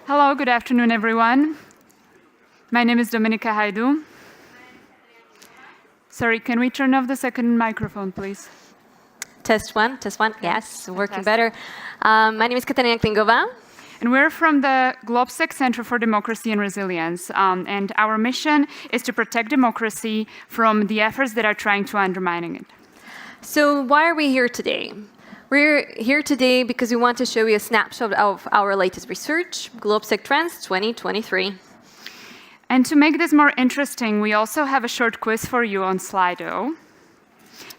Hello, good afternoon, everyone. My name is Dominika Hajdu. Sorry, can we turn off the second microphone, please? Test one, yes, working better. My name is Katarína Klingová. And we're from the GLOBSEC Center for Democracy and Resilience. And our mission is to protect democracy from the efforts that are trying to undermine it. So why are we here today? We're here today because we want to show you a snapshot of our latest research, GLOBSEC Trends 2023. And to make this more interesting, we also have a short quiz for you on Slido.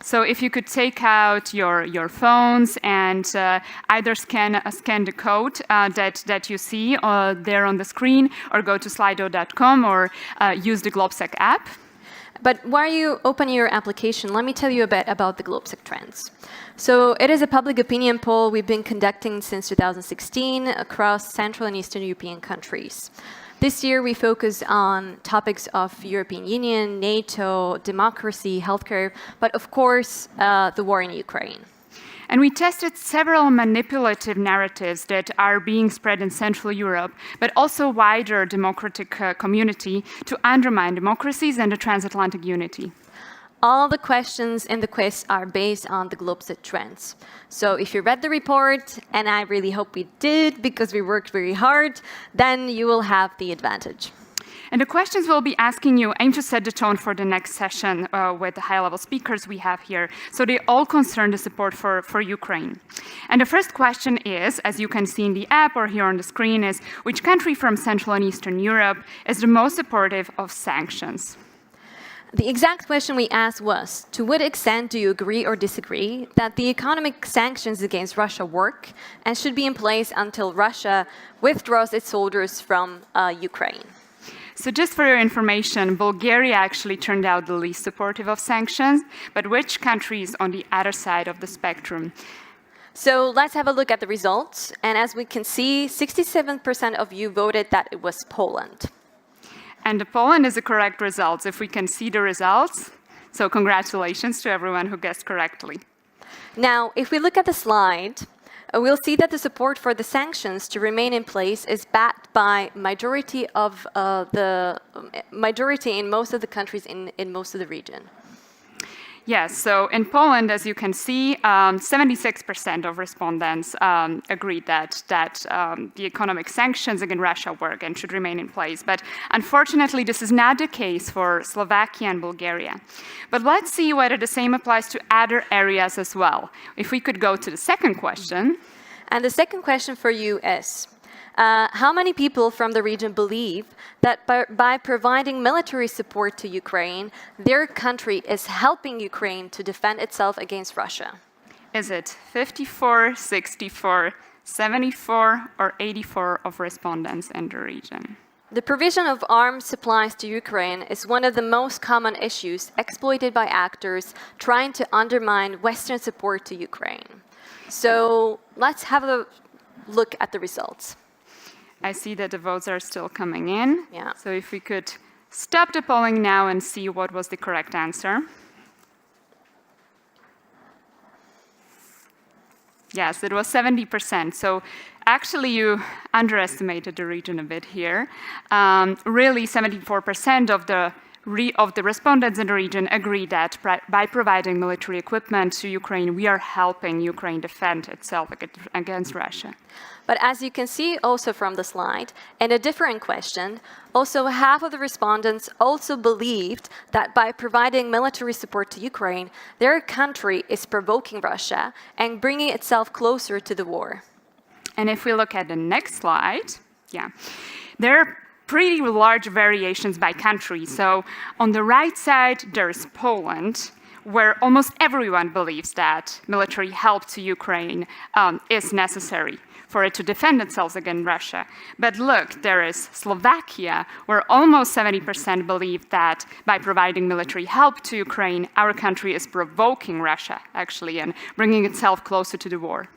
So if you could take out your phones and either scan the code that you see there on the screen, or go to slido.com, or use the GLOBSEC app. But while you open your application, let me tell you a bit about the GLOBSEC Trends. So it is a public opinion poll we've been conducting since 2016 across Central and Eastern European countries. This year, we focus on topics of European Union, NATO, democracy, healthcare, but of course, the war in Ukraine. And we tested several manipulative narratives that are being spread in Central Europe, but also wider democratic community to undermine democracies and the transatlantic unity. All the questions in the quiz are based on the GLOBSEC Trends. So if you read the report, and I really hope we did because we worked very hard, then you will have the advantage. And the questions we'll be asking you aim to set the tone for the next session with the high-level speakers we have here. So they all concern the support for Ukraine. And the first question is, as you can see in the app or here on the screen, is which country from Central and Eastern Europe is the most supportive of sanctions? The exact question we asked was, to what extent do you agree or disagree that the economic sanctions against Russia work and should be in place until Russia withdraws its soldiers from Ukraine? So just for your information, Bulgaria actually turned out the least supportive of sanctions, but which country is on the other side of the spectrum? So let's have a look at the results. And as we can see, 67% of you voted that it was Poland. And Poland is the correct result, if we can see the results. So congratulations to everyone who guessed correctly. Now, if we look at the slide, we'll see that the support for the sanctions to remain in place is backed by majority in most of the countries in most of the region. Yes, so in Poland, as you can see, 76% of respondents agreed that the economic sanctions against Russia work and should remain in place. But unfortunately, this is not the case for Slovakia and Bulgaria. But let's see whether the same applies to other areas as well. If we could go to the second question. And the second question for you is, how many people from the region believe that by providing military support to Ukraine, their country is helping Ukraine to defend itself against Russia? Is it 54, 64, 74, or 84 of respondents in the region? The provision of arms supplies to Ukraine is one of the most common issues exploited by actors trying to undermine Western support to Ukraine. So let's have a look at the results. I see that the votes are still coming in. Yeah. So if we could stop the polling now and see what was the correct answer. Yes, it was 70%. So actually, you underestimated the region a bit here. Really, 74% of the respondents in the region agree that by providing military equipment to Ukraine, we are helping Ukraine defend itself against Russia. But as you can see also from the slide, in a different question, also half of the respondents also believed that by providing military support to Ukraine, their country is provoking Russia and bringing itself closer to the war. And if we look at the next slide, there are pretty large variations by country. So on the right side, there's Poland, where almost everyone believes that military help to Ukraine is necessary for it to defend itself against Russia. But look, there is Slovakia, where almost 70% believe that by providing military help to Ukraine, our country is provoking Russia, actually, and bringing itself closer to the war.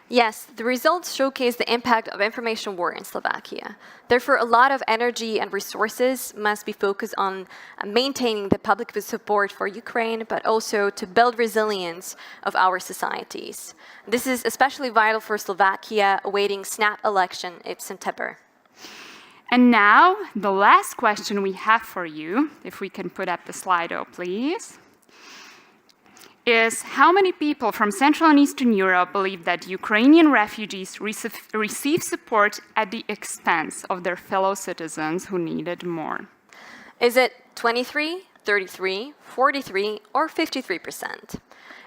Yes, the results showcase the impact of information war in Slovakia. Therefore, a lot of energy and resources must be focused on maintaining the public support for Ukraine, but also to build resilience of our societies. This is especially vital for Slovakia awaiting snap election in September. And now, the last question we have for you, if we can put up the Slido, please, is how many people from Central and Eastern Europe believe that Ukrainian refugees receive support at the expense of their fellow citizens who need it more? Is it 23, 33, 43, or 53%?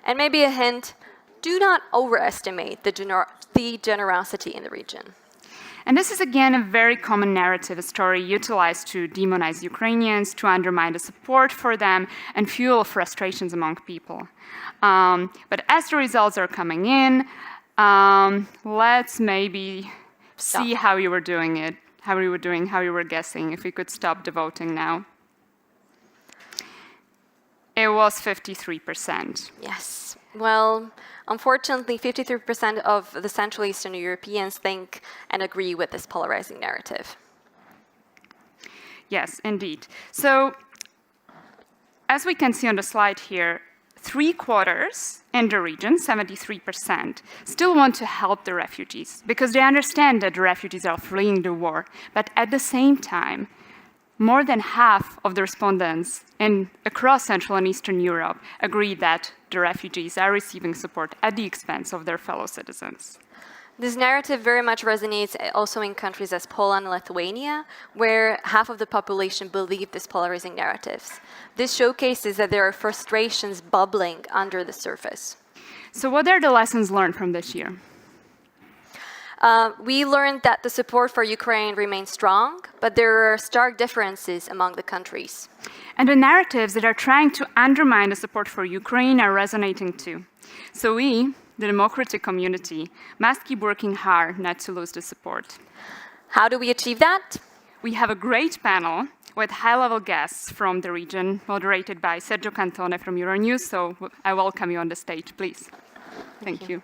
And maybe a hint, do not overestimate the generosity in the region. And this is, again, a very common narrative, a story utilized to demonize Ukrainians, to undermine the support for them, and fuel frustrations among people. But as the results are coming in, let's maybe see how you were doing it, how you were guessing, if we could stop the voting now. It was 53%. Yes. Well, unfortunately, 53% of the Central Eastern Europeans think and agree with this polarizing narrative. Yes, indeed. So, as we can see on the slide here, 3/4 in the region, 73%, still want to help the refugees because they understand that the refugees are fleeing the war. But at the same time, more than half of the respondents across Central and Eastern Europe agree that the refugees are receiving support at the expense of their fellow citizens. This narrative very much resonates also in countries as Poland and Lithuania, where half of the population believe these polarizing narratives. This showcases that there are frustrations bubbling under the surface. So what are the lessons learned from this year? We learned that the support for Ukraine remains strong, but there are stark differences among the countries. And the narratives that are trying to undermine the support for Ukraine are resonating too. So we, the democratic community, must keep working hard not to lose the support. How do we achieve that? We have a great panel with high-level guests from the region, moderated by Sergio Cantone from Euronews, so I welcome you on the stage, please. Thank you.